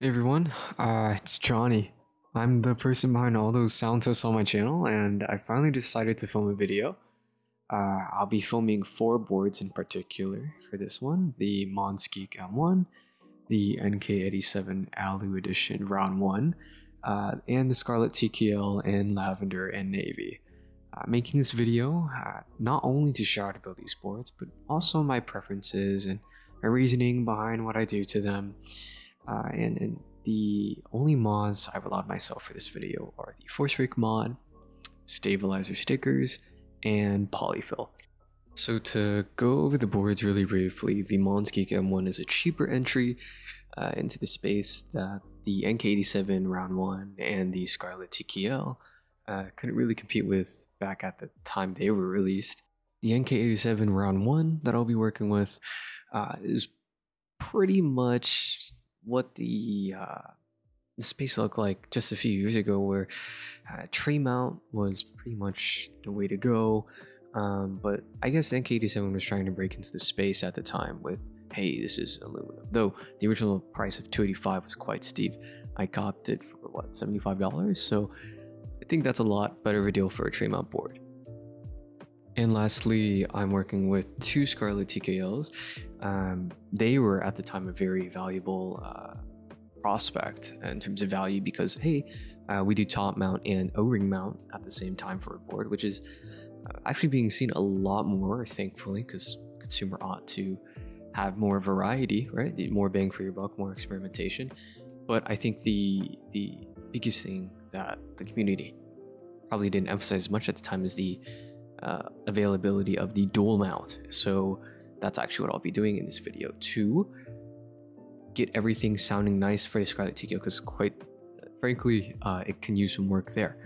Hey everyone, it's Johnny. I'm the person behind all those sound tests on my channel, and I finally decided to film a video. I'll be filming 4 boards in particular for this one: the Monsgeek M1, the NK87 Alu Edition Round 1, and the Scarlet TKL in Lavender and Navy. Making this video not only to shout about these boards, but also my preferences and my reasoning behind what I do to them. And the only mods I've allowed myself for this video are the force break mod, stabilizer stickers, and polyfill. So to go over the boards really briefly, the Monsgeek M1 is a cheaper entry into the space that the NK87 Round 1 and the Scarlet TKL couldn't really compete with back at the time they were released. The NK87 Round 1 that I'll be working with is pretty much what the space looked like just a few years ago, where tray mount was pretty much the way to go. But I guess NK87 was trying to break into the space at the time with, hey, this is aluminum. Though the original price of $285 was quite steep. I copped it for what, $75? So I think that's a lot better of a deal for a tray mount board. And lastly, I'm working with 2 Scarlet TKLs. They were at the time a very valuable prospect in terms of value because, hey, we do top mount and O-ring mount at the same time for a board, which is actually being seen a lot more, thankfully, because consumer ought to have more variety, right? More bang for your buck, more experimentation. But I think the biggest thing that the community probably didn't emphasize as much at the time is the availability of the dual mount. So that's actually what I'll be doing in this video to get everything sounding nice for the Scarlet TKL, because quite frankly it can use some work there.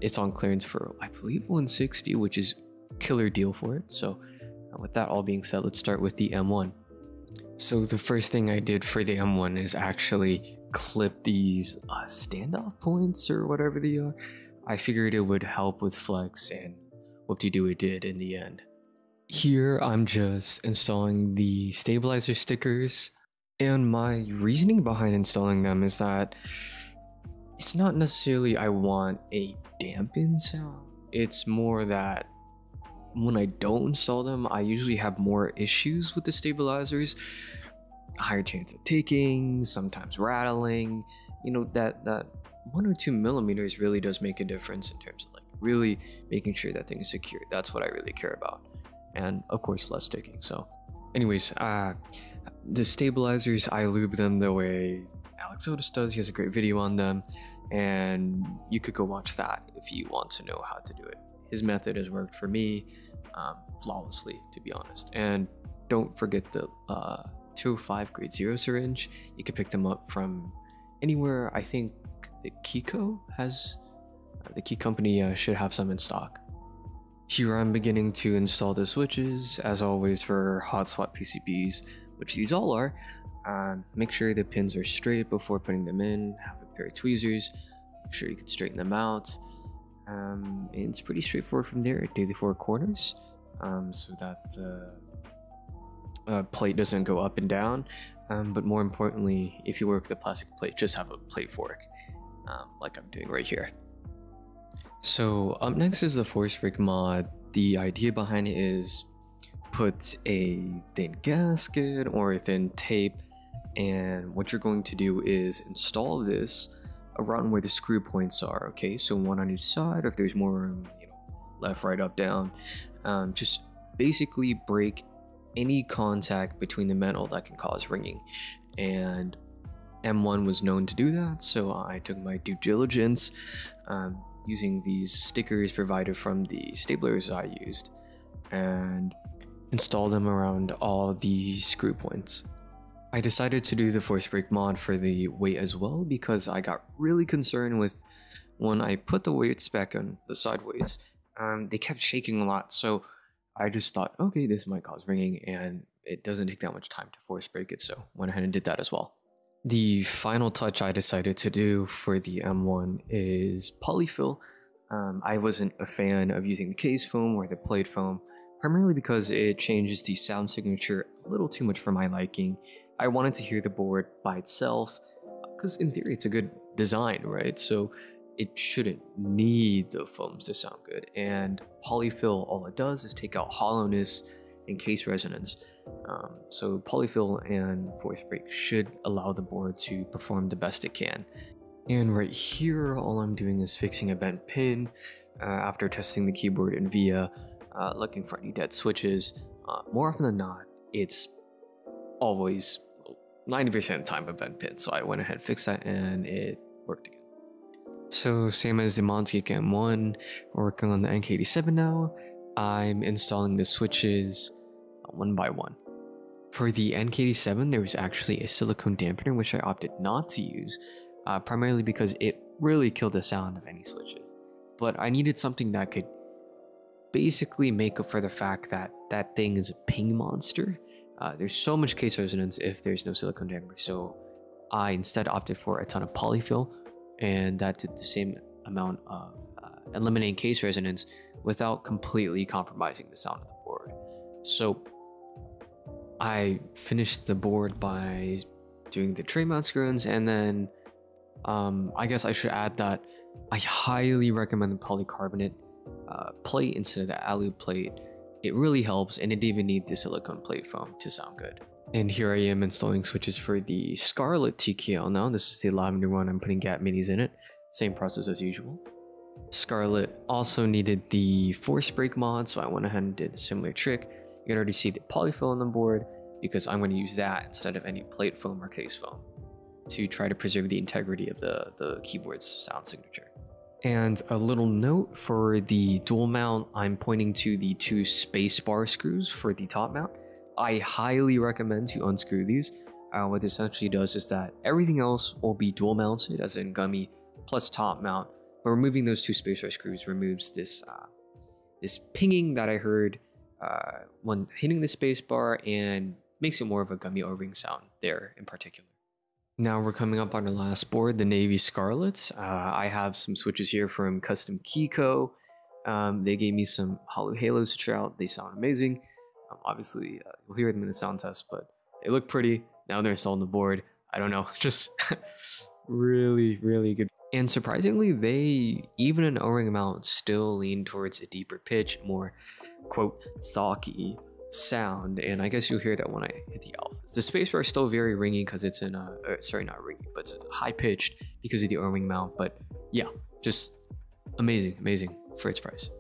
It's on clearance for, I believe, $160, which is killer deal for it. So with that all being said, let's start with the M1. So the first thing I did for the M1 is actually clip these standoff points or whatever they are. I figured it would help with flex, and whoop-de-doo it did in the end. Here I'm just installing the stabilizer stickers, and my reasoning behind installing them is that it's not necessarily I want a dampened sound. It's more that when I don't install them, I usually have more issues with the stabilizers. A higher chance of ticking, sometimes rattling. You know, that 1 or 2 millimeters really does make a difference in terms of like really making sure that thing is secure. That's what I really care about. And of course, less ticking. So anyways, the stabilizers, I lube them the way Alex Otis does. He has a great video on them, and you could go watch that if you want to know how to do it. His method has worked for me flawlessly, to be honest. And don't forget the 205 grade 0 syringe. You can pick them up from anywhere. I think the Kiko has, the Key Company should have some in stock. Here I'm beginning to install the switches, as always for hot swap PCBs, which these all are. Make sure the pins are straight before putting them in. Have a pair of tweezers, make sure you can straighten them out. It's pretty straightforward from there. Do the 4 corners so that plate doesn't go up and down. But more importantly, if you work with a plastic plate, just have a plate fork, like I'm doing right here. So up next is the force break mod. The idea behind it is put a thin gasket or a thin tape, and what you're going to do is install this around where the screw points are. Okay, so one on each side, or if there's more room, you know, left, right, up, down. Just basically break any contact between the metal that can cause ringing, and M1 was known to do that, so I took my due diligence using these stickers provided from the staplers I used and install them around all the screw points. I decided to do the force break mod for the weight as well because I got really concerned with when I put the weights back on the side weights, they kept shaking a lot. So I just thought, okay, this might cause ringing, and it doesn't take that much time to force break it, so went ahead and did that as well. The final touch I decided to do for the M1 is polyfill. I wasn't a fan of using the case foam or the plate foam, primarily because it changes the sound signature a little too much for my liking, I wanted to hear the board by itself, because in theory it's a good design, right? So it shouldn't need the foams to sound good. And polyfill, all it does is take out hollowness and case resonance. So polyfill and voice break should allow the board to perform the best it can. And right here, all I'm doing is fixing a bent pin after testing the keyboard in VIA, looking for any dead switches. More often than not, it's always 90% of the time a bent pin. So I went ahead and fixed that and it worked again. So same as the Monsgeek M1, we're working on the NK87 now. I'm installing the switches one by one. For the NK87, there was actually a silicone dampener, which I opted not to use, primarily because it really killed the sound of any switches. But I needed something that could basically make up for the fact that that thing is a ping monster. There's so much case resonance if there's no silicone dampener, so I instead opted for a ton of polyfill, and that did the same amount of eliminating case resonance without completely compromising the sound of the board. So I finished the board by doing the tray mount screw-ins, and then I guess I should add that I highly recommend the polycarbonate plate instead of the alu plate. It really helps, and it didn't even need the silicone plate foam to sound good. And here I am installing switches for the Scarlet TKL now. This is the Lavender one. I'm putting gap minis in it. Same process as usual. Scarlet also needed the force break mod, so I went ahead and did a similar trick. You can already see the polyfill on the board because I'm going to use that instead of any plate foam or case foam to try to preserve the integrity of the keyboard's sound signature. And a little note for the dual mount, I'm pointing to the 2 spacebar screws for the top mount. I highly recommend to unscrew these. What this essentially does is that everything else will be dual mounted, as in gummy plus top mount, but removing those 2 spacebar screws removes this this pinging that I heard when hitting the spacebar, and makes it more of a gummy O-ring sound there in particular. Now we're coming up on our last board, the Navy Scarlets. I have some switches here from Custom Keyco. They gave me some hollow halos to try out. They sound amazing. Obviously, you'll hear them in the sound test, but they look pretty. Now they're installed on the board. I don't know, just really, really good. And surprisingly, they, even in O-ring amount, still lean towards a deeper pitch, more, quote, thocky sound. And I guess you'll hear that when I hit the alphas. The spacebar is still very ringy because it's in a, sorry, not ringy, but it's high pitched because of the O-ring mount. But yeah, just amazing, amazing for its price.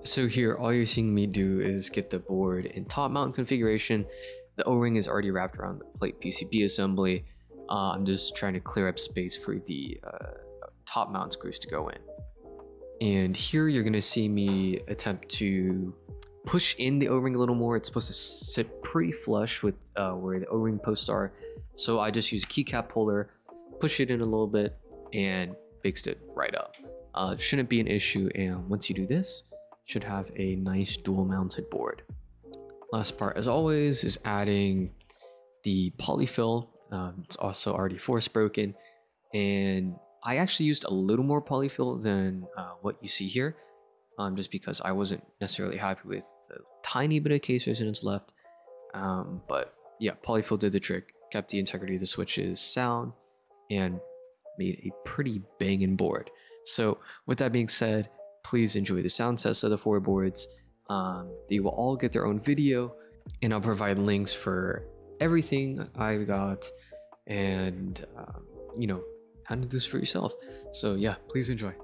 So here, all you're seeing me do is get the board in top mount configuration. The O-ring is already wrapped around the plate PCB assembly. I'm just trying to clear up space for the top mount screws to go in. And here you're gonna see me attempt to push in the O-ring a little more. It's supposed to sit pretty flush with where the O-ring posts are. So I just use keycap puller, push it in a little bit, and fixed it right up. Shouldn't be an issue, and once you do this, should have a nice dual mounted board. Last part, as always, is adding the polyfill. It's also already force broken, and I actually used a little more polyfill than what you see here, just because I wasn't necessarily happy with the tiny bit of case resonance left. But yeah, polyfill did the trick, kept the integrity of the switches sound, and made a pretty banging board. So with that being said, please enjoy the sound test of the 4 boards. They will all get their own video, and I'll provide links for everything I got, and you know, how to do this for yourself. So yeah, please enjoy.